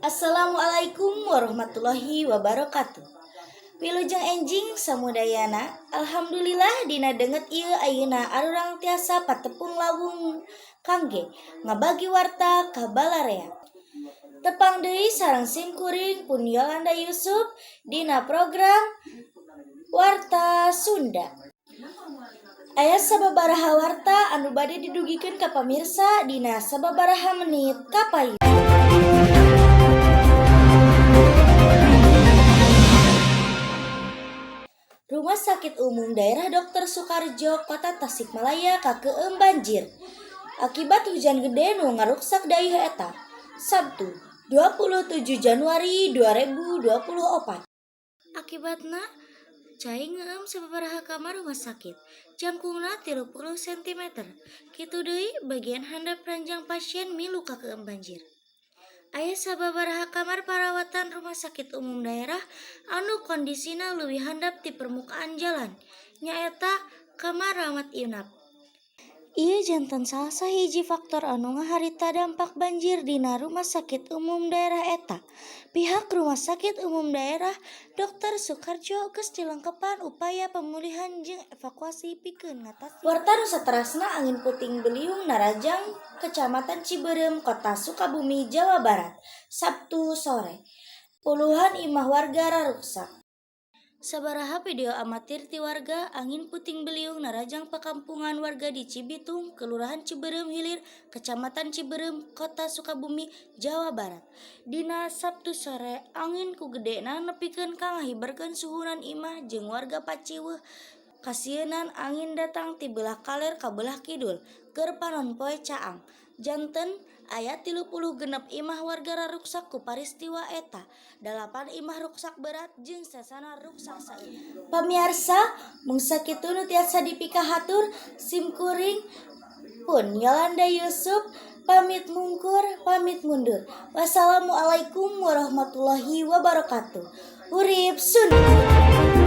Assalamualaikum warahmatullahi wabarakatuh. Wilujeng enjing samudayana, alhamdulillah dina denget ieu ayeuna arurang tiasa patepung lawung kangge ngabagi warta ka balarea. Tepang deui sareng simkuring pun Yolanda Yusuf dina program Warta Sunda. Aya sababaraha warta anu bade didugikeun ka pamirsa dina sababaraha menit kapayu. Rumah Sakit Umum Daerah Dr. Soekarjo, Kota Tasikmalaya kakeum banjir. Akibat hujan gede nu ngaruksak daerah eta. Sabtu, 27 Januari 2024. Akibatna cai ngeueum sababaraha kamar rumah sakit. Jangkungna 30 cm. Kitu deui bagian handap ranjang pasien milu kakeum banjir. Aya sababaraha kamar perawatan rumah sakit umum daerah anu kondisina leuwih handap ti permukaan jalan, nyaeta kamar rawat inap. Ieu janten salah sahiji faktor anu ngaharita dampak banjir dina rumah sakit umum daerah eta. Pihak rumah sakit umum daerah Dr. Soekarjo geus dilengkepan upaya pemulihan jeung evakuasi pikeun ngatasi. Warta nu saterasna angin puting beliung Narajang, Kecamatan Ciberem, Kota Sukabumi, Jawa Barat, Sabtu sore. Puluhan imah warga raruksak. Sabaraha video amatir ti warga angin puting beliung narajang pakampungan warga di Cibitung, Kelurahan Ciberem Hilir, Kecamatan Ciberem, Kota Sukabumi, Jawa Barat. Dina Sabtu sore, angin ku gedena nepikeun ka ngahiberkeun suhunan imah jeung warga paciweuh. Kasieunan angin datang ti belah kaler ka belah kidul, keur panon poe caang. Janten aya 36 imah warga raruksak ku peristiwa eta. 8 imah ruksak berat jeung sasana ruksak saeutik. Pamirsa, mung sakitu nu tiasa dipikahatur simkuring pun Yolanda Yusuf pamit mungkur pamit mundur. Wassalamualaikum warahmatullahi wabarakatuh. Urip Sunda.